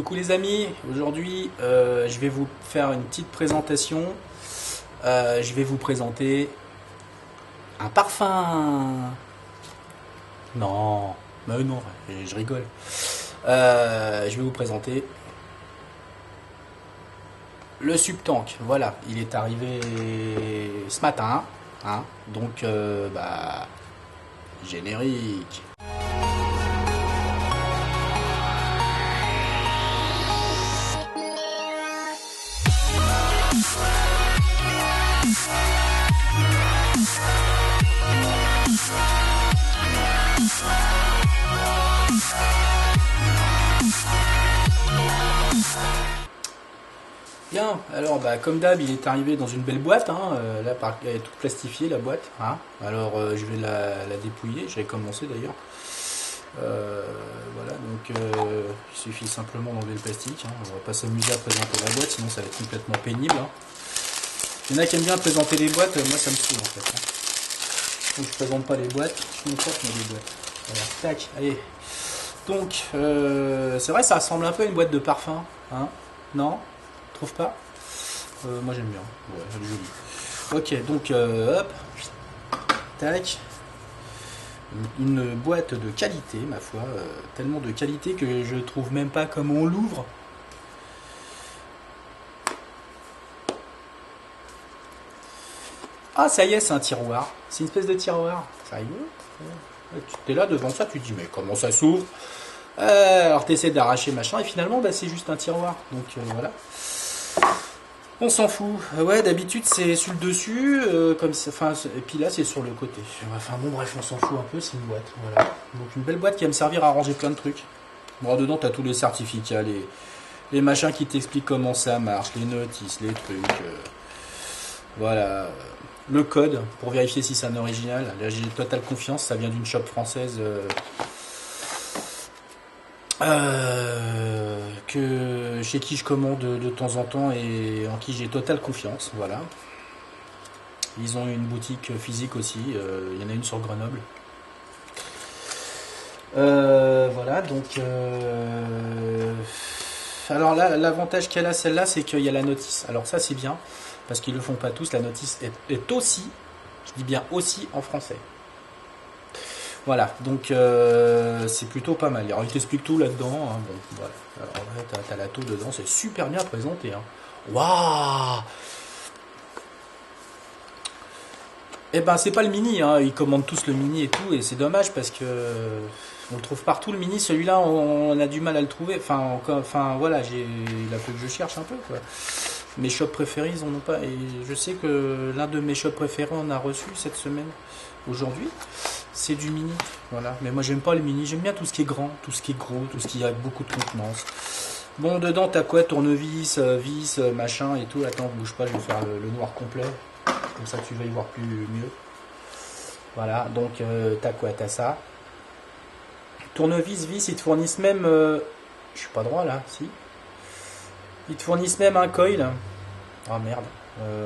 Coucou les amis, aujourd'hui je vais vous faire une petite présentation. Je vais vous présenter un parfum. Non, mais non, je rigole. Je vais vous présenter le Subtank. Voilà, il est arrivé ce matin, hein, donc générique. Bien, alors comme d'hab, il est arrivé dans une belle boîte, hein, là elle est toute plastifiée la boîte, hein. Alors je vais la dépouiller, j'ai commencé d'ailleurs. Voilà, donc il suffit simplement d'enlever le plastique, hein. On va pas s'amuser à présenter la boîte, sinon ça va être complètement pénible, hein. Il y en a qui aiment bien présenter les boîtes, moi ça me saoule en fait, hein. Donc je présente pas les boîtes, je m'emporte les boîtes. Voilà, tac, allez. Donc c'est vrai, ça ressemble un peu à une boîte de parfum, hein, non? Trouve pas? Moi j'aime bien, ouais, elle est jolie. Ok, donc hop, tac, une boîte de qualité, ma foi, tellement de qualité que je trouve même pas comment on l'ouvre. Ah, ça y est, c'est un tiroir, c'est une espèce de tiroir, ça y est. Tu es là devant ça, tu te dis mais comment ça s'ouvre? Alors tu essaies d'arracher machin et finalement c'est juste un tiroir, donc voilà. On s'en fout. Ouais, d'habitude c'est sur le dessus, comme ça, enfin, et puis là c'est sur le côté. Enfin bon, bref, on s'en fout un peu, c'est une boîte. Voilà. Donc une belle boîte qui va me servir à ranger plein de trucs. Bon, dedans t'as tous les certificats, les machins qui t'expliquent comment ça marche, les notices, les trucs. Voilà. Le code pour vérifier si c'est un original. Là j'ai totale confiance, ça vient d'une shop française. Chez qui je commande de temps en temps et en qui j'ai totale confiance, voilà. Ils ont une boutique physique aussi, il y en a une sur Grenoble. Voilà, donc alors là, l'avantage qu'elle a celle-là, c'est qu'il y a la notice. Alors ça c'est bien, parce qu'ils le font pas tous, la notice est aussi, je dis bien aussi, en français. Voilà, donc c'est plutôt pas mal. Alors il t'explique tout là-dedans, hein. Bon, voilà. Alors là, t'as la taux dedans, c'est super bien présenté, hein. Waouh! Eh ben c'est pas le mini, hein. Ils commandent tous le mini et tout, et c'est dommage parce que on le trouve partout le mini. Celui-là, on a du mal à le trouver. Enfin voilà, il a fallu que je cherche un peu, quoi. Mes shops préférés, ils en ont pas. Et je sais que l'un de mes shops préférés en a reçu cette semaine, aujourd'hui. C'est du mini, voilà. Mais moi j'aime pas le mini, j'aime bien tout ce qui est grand, tout ce qui est gros, tout ce qui a beaucoup de contenance. Bon, dedans t'as quoi? Tournevis, vis, machin et tout. Attends, bouge pas, je vais faire le noir complet. Comme ça tu vas y voir plus mieux. Voilà, donc t'as quoi? T'as ça. Tournevis, vis, ils te fournissent même. Je suis pas droit là, si. Ils te fournissent même un coil. Ah merde.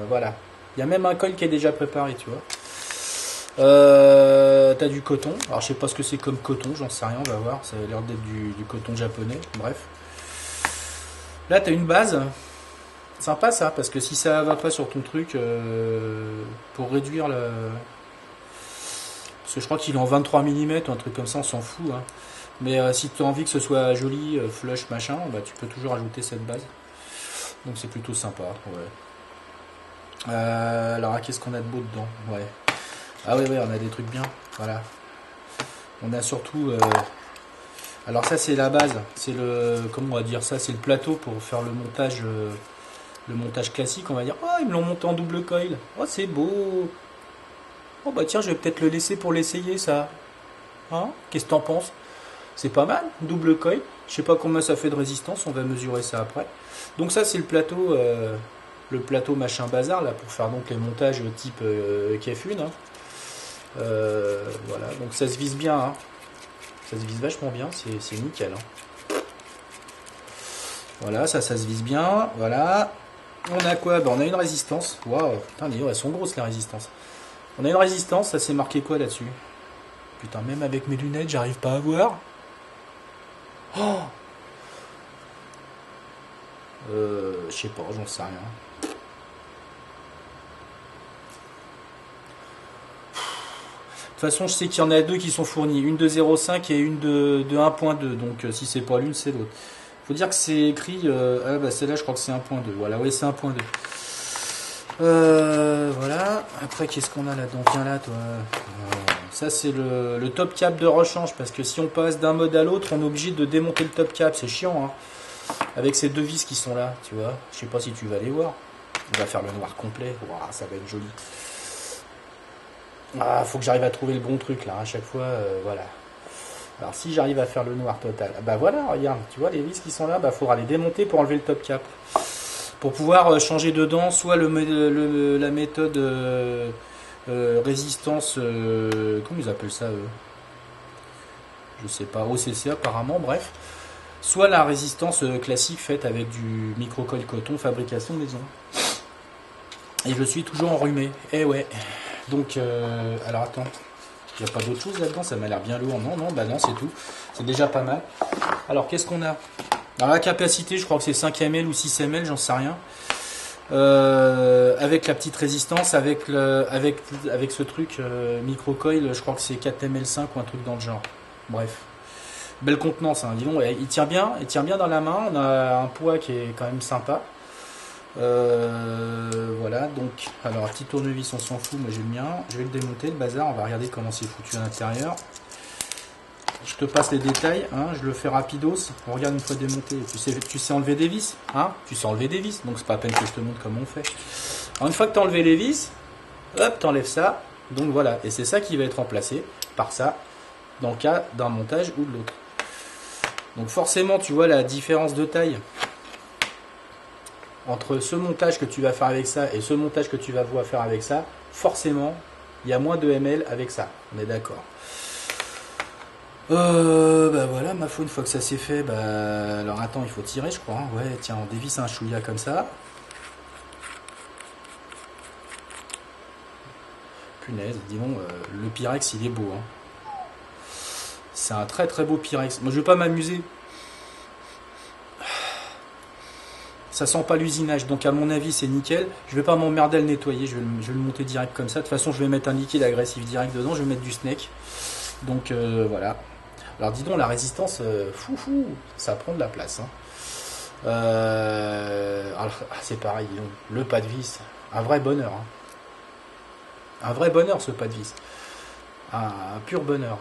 Voilà. Il y a même un coil qui est déjà préparé, tu vois. T'as du coton, alors je sais pas ce que c'est comme coton, j'en sais rien, on va voir, ça a l'air d'être du coton japonais, bref. Là t'as une base, sympa ça, parce que si ça va pas sur ton truc, pour réduire le... Parce que je crois qu'il est en 23 mm, un truc comme ça, on s'en fout, hein. Mais si tu as envie que ce soit joli, flush, machin, bah, tu peux toujours ajouter cette base. Donc c'est plutôt sympa, ouais. Alors qu'est-ce qu'on a de beau dedans? Ouais. Ah oui, on a des trucs bien, voilà. On a surtout... alors ça c'est la base, c'est le... Comment on va dire ça? C'est le plateau pour faire le montage classique, on va dire. Oh, ils me l'ont monté en double coil. Oh, c'est beau. Oh bah tiens, je vais peut-être le laisser pour l'essayer, ça. Hein? Qu'est-ce que t'en penses? C'est pas mal, double coil. Je sais pas combien ça fait de résistance, on va mesurer ça après. Donc ça c'est le plateau machin bazar, là, pour faire donc les montages type KF1, hein. Voilà, donc ça se vise bien, hein. Ça se vise vachement bien, c'est nickel, hein. Voilà, ça se vise bien, voilà. On a quoi? On a une résistance. Waouh, putain, elles sont grosses les résistances. On a une résistance, ça c'est marqué quoi là-dessus? Putain, même avec mes lunettes, j'arrive pas à voir. Oh, Je sais pas, j'en sais rien. De toute façon, je sais qu'il y en a deux qui sont fournis, une de 0,5 et une de 1.2. Donc si c'est pas l'une, c'est l'autre. Faut dire que c'est écrit. Ah bah celle-là, je crois que c'est 1.2. Voilà, ouais, c'est 1.2. Voilà. Après, qu'est-ce qu'on a là-dedans? Viens là, toi. Ça, c'est le top cap de rechange. Parce que si on passe d'un mode à l'autre, on est obligé de démonter le top cap. C'est chiant, hein. Avec ces deux vis qui sont là, tu vois. Je sais pas si tu vas les voir. On va faire le noir complet. Wow, ça va être joli. Ah, faut que j'arrive à trouver le bon truc là. À chaque fois, voilà. Alors, si j'arrive à faire le noir total, bah voilà, regarde. Tu vois les vis qui sont là, bah faudra les démonter pour enlever le top cap. Pour pouvoir changer dedans, soit la méthode résistance, comment ils appellent ça eux? Je sais pas, OCC apparemment, bref. Soit la résistance classique faite avec du microcoil coton, fabrication maison. Et je suis toujours enrhumé. Eh ouais. Donc, alors attends. Il n'y a pas d'autre chose là-dedans, ça m'a l'air bien lourd. Non, non, bah non, c'est tout. C'est déjà pas mal. Alors, qu'est-ce qu'on a? Alors, la capacité, je crois que c'est 5 ml ou 6 ml, j'en sais rien. Avec la petite résistance, avec ce truc microcoil, je crois que c'est 4 ml 5 ou un truc dans le genre. Bref. Belle contenance, hein. Dis donc, il tient bien dans la main. On a un poids qui est quand même sympa. Voilà, donc, alors, petit tournevis, on s'en fout, moi j'ai le mien. Je vais le démonter, le bazar, on va regarder comment c'est foutu à l'intérieur. Je te passe les détails, hein, je le fais rapidos. On regarde une fois démonté. Tu sais enlever des vis, hein? Tu sais enlever des vis, donc c'est pas la peine que je te montre comment on fait. Alors, une fois que tu as enlevé les vis, hop, tu enlèves ça. Donc voilà, et c'est ça qui va être remplacé par ça, dans le cas d'un montage ou de l'autre. Donc forcément, tu vois la différence de taille entre ce montage que tu vas faire avec ça et ce montage que tu vas voir faire avec ça. Forcément, il y a moins de ml avec ça. On est d'accord. Bah voilà, ma foi, une fois que ça c'est fait, bah alors attends, il faut tirer, je crois. Hein. Ouais, tiens, on dévisse un chouïa comme ça. Punaise, dis donc, le Pyrex il est beau. Hein. C'est un très très beau Pyrex. Moi je vais pas m'amuser. Ça sent pas l'usinage, donc à mon avis c'est nickel. Je vais pas m'emmerder à le nettoyer, je vais le monter direct comme ça. De toute façon, je vais mettre un liquide agressif direct dedans, je vais mettre du snake. Donc voilà. Alors dis donc, la résistance, fou, ça prend de la place. Hein. Alors c'est pareil, dis donc, le pas de vis, un vrai bonheur. Hein. Un vrai bonheur ce pas de vis. Un pur bonheur.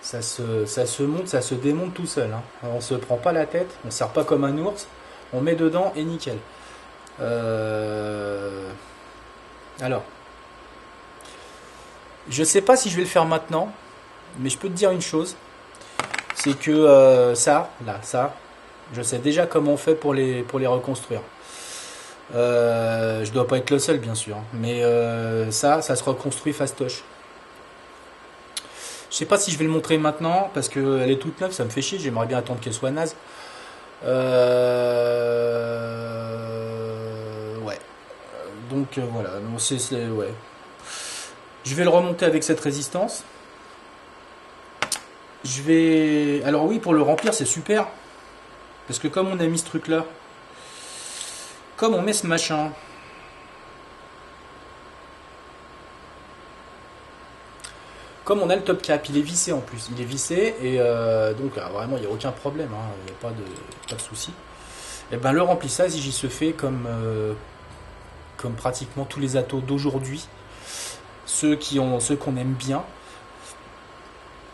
Ça se monte, ça se démonte tout seul. Hein. On se prend pas la tête, on ne sert pas comme un ours, on met dedans et nickel. Alors, je sais pas si je vais le faire maintenant, mais je peux te dire une chose, c'est que ça, je sais déjà comment on fait pour les reconstruire. Je dois pas être le seul bien sûr, mais ça se reconstruit fastoche. Je sais pas si je vais le montrer maintenant parce qu'elle est toute neuve, ça me fait chier, j'aimerais bien attendre qu'elle soit naze. Ouais. Donc voilà, non, ouais. Je vais le remonter avec cette résistance. Je vais. Alors oui, pour le remplir, c'est super. Parce que comme on a mis ce truc là, comme on met ce machin, comme on a le top cap, il est vissé en plus. Il est vissé et donc vraiment il n'y a aucun problème, hein, il n'y a pas de souci. Et ben le remplissage, j'y se fait comme pratiquement tous les atos d'aujourd'hui, ceux qu'on aime bien,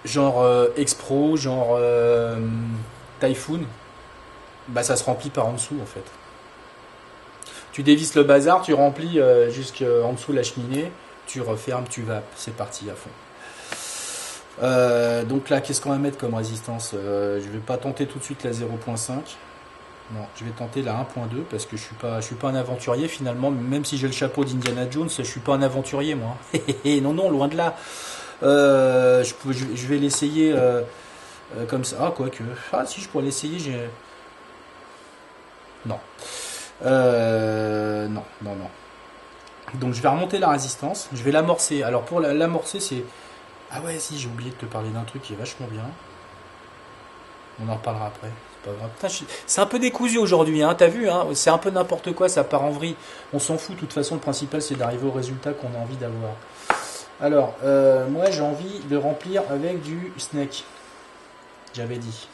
genre X-Pro, genre Typhoon, bah ça se remplit par en dessous en fait. Tu dévisses le bazar, tu remplis jusqu'en dessous la cheminée, tu refermes, tu vapes, c'est parti à fond. Donc là, qu'est-ce qu'on va mettre comme résistance? Je vais pas tenter tout de suite la 0.5. Non, je vais tenter la 1.2 parce que je suis pas un aventurier finalement. Même si j'ai le chapeau d'Indiana Jones, je suis pas un aventurier moi. Non, loin de là. Je vais l'essayer comme ça. Ah, quoique. Ah, si je pourrais l'essayer, j'ai. Non. Non. Donc je vais remonter la résistance. Je vais l'amorcer. Alors pour l'amorcer, c'est. Ah ouais, si, j'ai oublié de te parler d'un truc qui est vachement bien. On en reparlera après. pas grave. Putain, c'est un peu décousu aujourd'hui, hein, t'as vu, hein, c'est un peu n'importe quoi, ça part en vrille. On s'en fout, de toute façon, le principal c'est d'arriver au résultat qu'on a envie d'avoir. Alors, moi j'ai envie de remplir avec du snake. J'avais dit.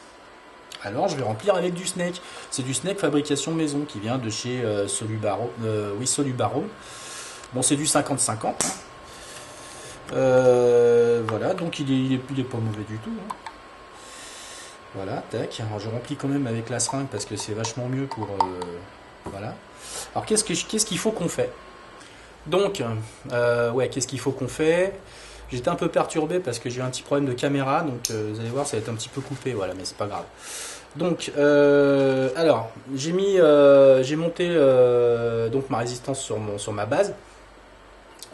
Alors, je vais remplir avec du snake. C'est du snake fabrication maison qui vient de chez Solubaro. Oui, Solubaro. Bon, c'est du 50-50. Voilà, donc il est pas mauvais du tout. Hein. Voilà, tac. Alors, je remplis quand même avec la seringue parce que c'est vachement mieux pour. Voilà. Alors, qu'est-ce qu'il faut qu'on fait? Donc, ouais, qu'est-ce qu'il faut qu'on fait? J'étais un peu perturbé parce que j'ai eu un petit problème de caméra, donc vous allez voir, ça va être un petit peu coupé, voilà, mais c'est pas grave. Donc, alors, j'ai monté donc ma résistance sur ma base.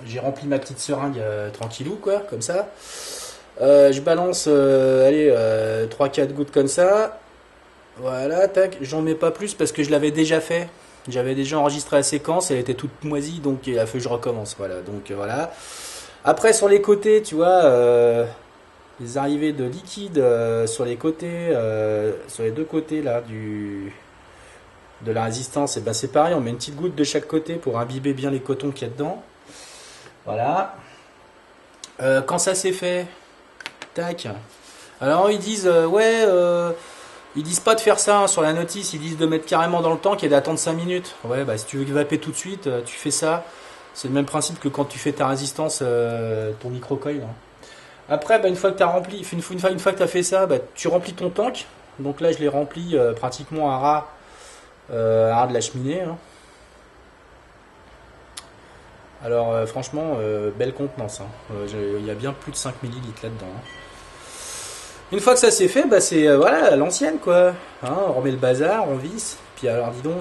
J'ai rempli ma petite seringue tranquillou, quoi, comme ça. Je balance, allez, 3-4 gouttes comme ça. Voilà, tac. J'en mets pas plus parce que je l'avais déjà fait. J'avais déjà enregistré la séquence, elle était toute moisie, donc il a fallu que je recommence. Voilà, donc voilà. Après, sur les côtés, tu vois, les arrivées de liquide sur les côtés, sur les deux côtés là de la résistance, et ben c'est pareil, on met une petite goutte de chaque côté pour imbiber bien les cotons qu'il y a dedans. Voilà. Quand ça c'est fait, tac. Alors ils disent ouais, ils disent pas de faire ça hein, sur la notice, ils disent de mettre carrément dans le tank et d'attendre 5 minutes. Ouais, bah si tu veux vaper tout de suite, tu fais ça. C'est le même principe que quand tu fais ta résistance, ton microcoil. Hein. Après, bah, une fois que tu as rempli, une fois que tu as fait ça, bah, tu remplis ton tank. Donc là, je l'ai rempli pratiquement à ras de la cheminée. Hein. Alors, franchement, belle contenance. Hein. Il y a bien plus de 5 millilitres là-dedans. Hein. Une fois que ça c'est fait, bah, c'est voilà l'ancienne quoi. Hein, on remet le bazar, on visse. Puis alors, dis donc,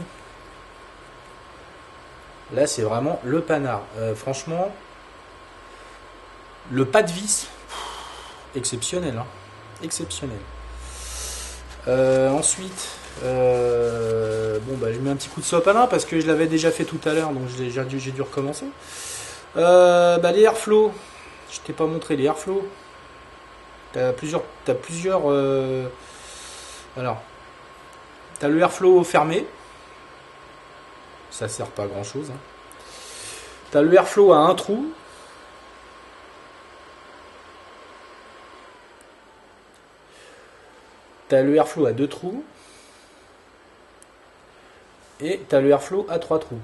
là, c'est vraiment le panard. Franchement, le pas de vis, exceptionnel. Hein. Exceptionnel. Ensuite, bon, bah, je mets un petit coup de sopalin parce que je l'avais déjà fait tout à l'heure, donc j'ai dû recommencer. Bah, les airflow, je t'ai pas montré les airflow. T'as plusieurs. Alors, t'as le airflow fermé. Ça sert pas à grand chose. Hein. T'as le airflow à un trou. T'as le airflow à 2 trous. Et t'as le airflow à 3 trous.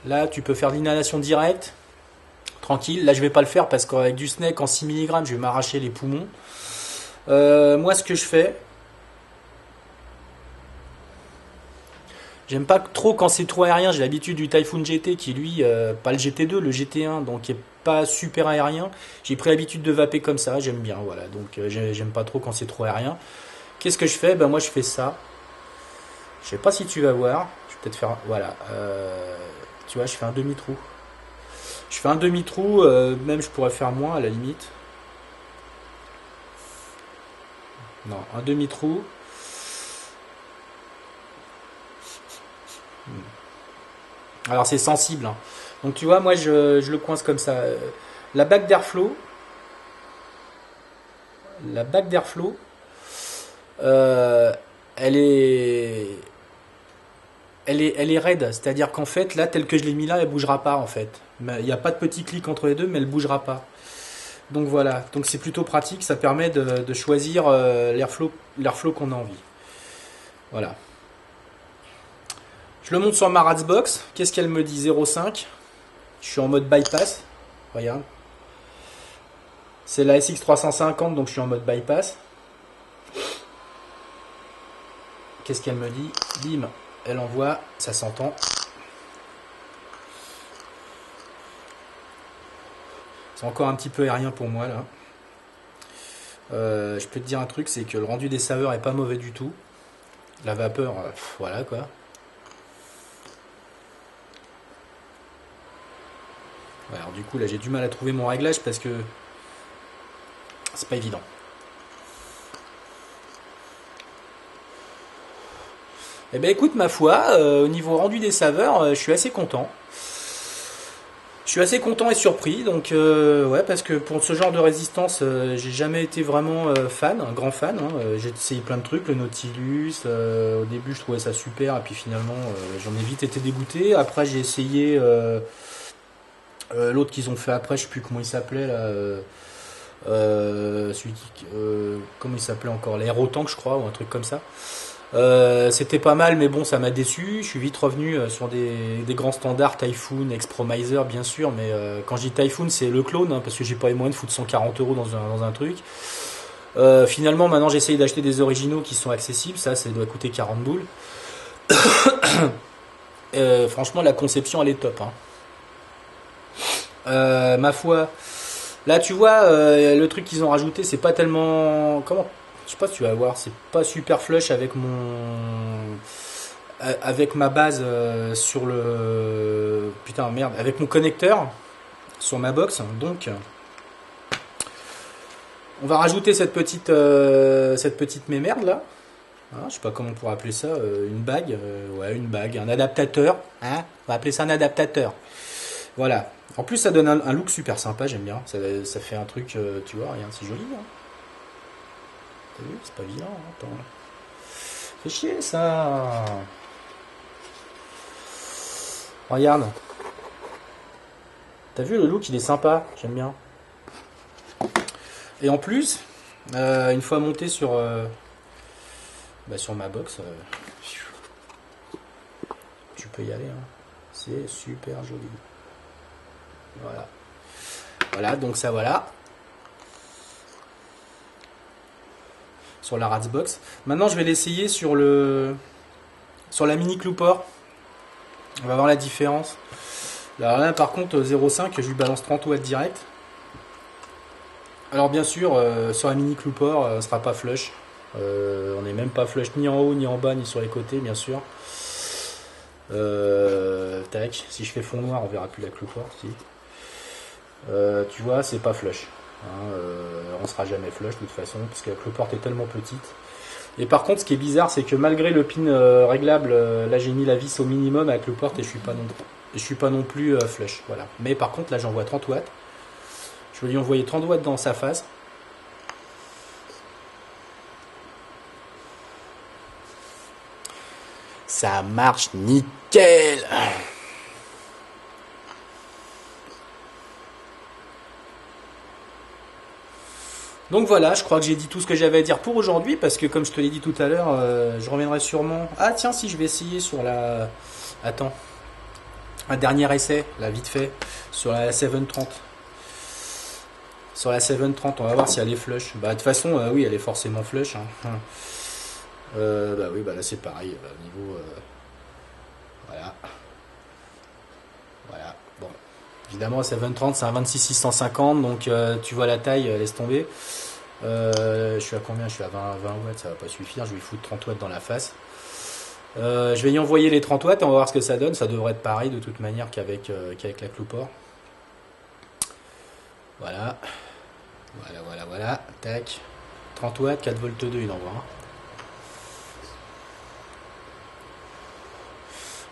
Là, tu peux faire l'inhalation directe. Tranquille. Là, je vais pas le faire parce qu'avec du snake en 6 mg, je vais m'arracher les poumons. Moi, ce que je fais, j'aime pas trop quand c'est trop aérien. J'ai l'habitude du Typhoon GT qui, lui, pas le GT2, le GT1, donc qui est pas super aérien. J'ai pris l'habitude de vaper comme ça. J'aime bien, voilà. Donc, j'aime pas trop quand c'est trop aérien. Qu'est-ce que je fais? Ben, moi, je fais ça. Je sais pas si tu vas voir. Je vais peut-être faire, voilà. Tu vois, je fais un demi-trou. Je fais un demi-trou, même je pourrais faire moins à la limite. Non, un demi-trou. Alors c'est sensible. Hein. Donc tu vois, moi je le coince comme ça. La bague d'airflow. La bague d'airflow. Elle est. Elle est raide, c'est-à-dire qu'en fait, là, tel que je l'ai mis là, elle bougera pas en fait. Il n'y a pas de petit clic entre les deux, mais elle bougera pas. Donc voilà, donc c'est plutôt pratique, ça permet de choisir l'airflow qu'on a envie. Voilà. Je le monte sur ma Ratsbox. Qu'est-ce qu'elle me dit? 0,5. Je suis en mode bypass. Regarde. C'est la SX350, donc je suis en mode bypass. Qu'est-ce qu'elle me dit? Bim. Elle envoie, ça s'entend. C'est encore un petit peu aérien pour moi là. Je peux te dire un truc, c'est que le rendu des saveurs est pas mauvais du tout. La vapeur, voilà quoi. Ouais, alors du coup là j'ai du mal à trouver mon réglage parce que c'est pas évident. Eh ben écoute ma foi, au niveau rendu des saveurs, je suis assez content. Je Je suis assez content et surpris, donc ouais, parce que pour ce genre de résistance, j'ai jamais été vraiment fan, un grand fan, hein. J'ai essayé plein de trucs, le Nautilus, au début je trouvais ça super, et puis finalement j'en ai vite été dégoûté. Après j'ai essayé l'autre qu'ils ont fait après, je sais plus comment il s'appelait là, comment il s'appelait encore, l'aérotank je crois, ou un truc comme ça. C'était pas mal, mais bon, ça m'a déçu. Je suis vite revenu sur des grands standards, Typhoon, Expromiser, bien sûr. Mais quand je dis Typhoon, c'est le clone, hein, parce que j'ai pas les moyens de foutre 140 € dans un truc. Finalement, maintenant, j'essaye d'acheter des originaux qui sont accessibles. Ça doit coûter 40 boules. Franchement, la conception, elle est top, hein. Ma foi, là, tu vois, le truc qu'ils ont rajouté, c'est pas tellement. Comment? Je sais pas si tu vas voir, c'est pas super flush avec avec ma base sur le putain merde, avec mon connecteur sur ma box. Donc on va rajouter cette petite mémerde là. Hein, je sais pas comment on pourrait appeler ça, une bague, ouais une bague, un adaptateur. Hein, on va appeler ça un adaptateur. Voilà. En plus ça donne un look super sympa, j'aime bien. Ça fait un truc, tu vois, rien, c'est joli. Hein. T'as vu, c'est pas vilain. Hein, attends. Fait chier ça. Regarde. T'as vu le look, il est sympa, j'aime bien. Et en plus, une fois monté sur ma box, tu peux y aller. Hein. C'est super joli. Voilà. Voilà, donc ça voilà. Sur la Ratsbox. Maintenant, je vais l'essayer sur la mini Cloupor. On va voir la différence. Alors là, par contre, 0,5, je lui balance 30 watts direct. Alors bien sûr, sur la mini Cloupor, ne sera pas flush. On n'est même pas flush ni en haut, ni en bas, ni sur les côtés, bien sûr. Tac, si je fais fond noir, on verra plus la Cloupor. Si. Tu vois, c'est pas flush. Hein, on sera jamais flush de toute façon, parce que la Cloupor est tellement petite. Et par contre, ce qui est bizarre, c'est que malgré le pin réglable, là j'ai mis la vis au minimum avec le porte et je suis pas non plus flush. Voilà. Mais par contre, là j'envoie 30 watts. Je vais lui envoyer 30 watts dans sa phase. Ça marche nickel. Donc voilà, je crois que j'ai dit tout ce que j'avais à dire pour aujourd'hui, parce que comme je te l'ai dit tout à l'heure, je reviendrai sûrement. Ah tiens, si je vais essayer sur la. Attends. Un dernier essai, là vite fait, sur la 730. Sur la 730, on va voir si elle est flush. Bah de toute façon, oui, elle est forcément flush. Hein. Bah oui, bah là c'est pareil, niveau. Voilà. Voilà. Bon. Évidemment, 730, c'est un 26650, donc tu vois la taille, laisse tomber. Je suis à combien? Je suis à 20 watts, ça va pas suffire. Je vais lui foutre 30 watts dans la face. Je vais y envoyer les 30 watts et on va voir ce que ça donne. Ça devrait être pareil de toute manière qu'avec la Cloupor. Voilà. Voilà. Tac. 30 watts, 4 volts 2, il envoie.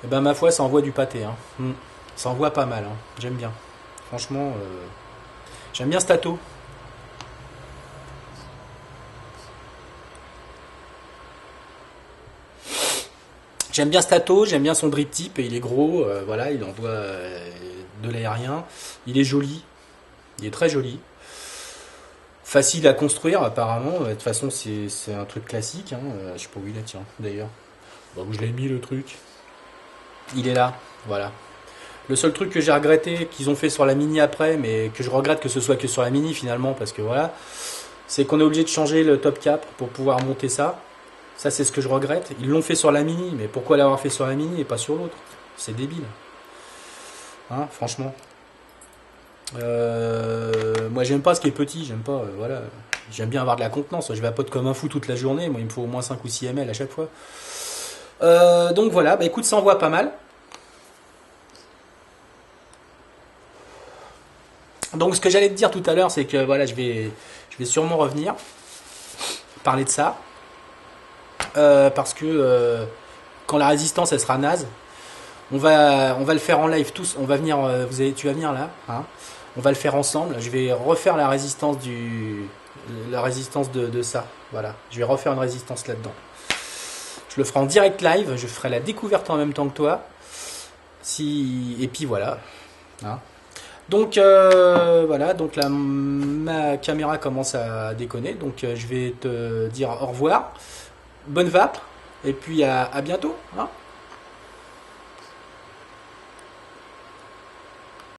Et ben ma foi, ça envoie du pâté. Hein. Ça envoie pas mal. Hein. J'aime bien. Franchement, j'aime bien Stato. J'aime bien Stato, j'aime bien son drip type, et il est gros, voilà, il envoie de l'aérien. Il est joli, il est très joli. Facile à construire apparemment, de toute façon c'est un truc classique, hein. Je sais pas où il est, tiens, d'ailleurs. Bah, où je l'ai mis le truc. Il est là, voilà. Le seul truc que j'ai regretté qu'ils ont fait sur la mini après, mais que je regrette que ce soit que sur la mini finalement, parce que voilà, c'est qu'on est obligé de changer le top cap pour pouvoir monter ça. Ça, c'est ce que je regrette. Ils l'ont fait sur la mini, mais pourquoi l'avoir fait sur la mini et pas sur l'autre? C'est débile. Hein, franchement. Moi, j'aime pas ce qui est petit, j'aime pas, voilà. J'aime bien avoir de la contenance. Je vapote comme un fou toute la journée. Moi, il me faut au moins 5 ou 6 ml à chaque fois. Donc voilà, bah écoute, ça envoie pas mal. Donc, ce que j'allais te dire tout à l'heure, c'est que voilà, je vais sûrement revenir parler de ça. Parce que quand la résistance elle sera naze, On va le faire en live tous. On va venir. Tu vas venir là. Hein, on va le faire ensemble. Je vais refaire la résistance de ça. Voilà. Je vais refaire une résistance là-dedans. Je le ferai en direct live. Je ferai la découverte en même temps que toi. Et puis voilà. Hein. Donc voilà. Donc là, ma caméra commence à déconner. Donc je vais te dire au revoir. Bonne vape. Et puis à bientôt. Hein.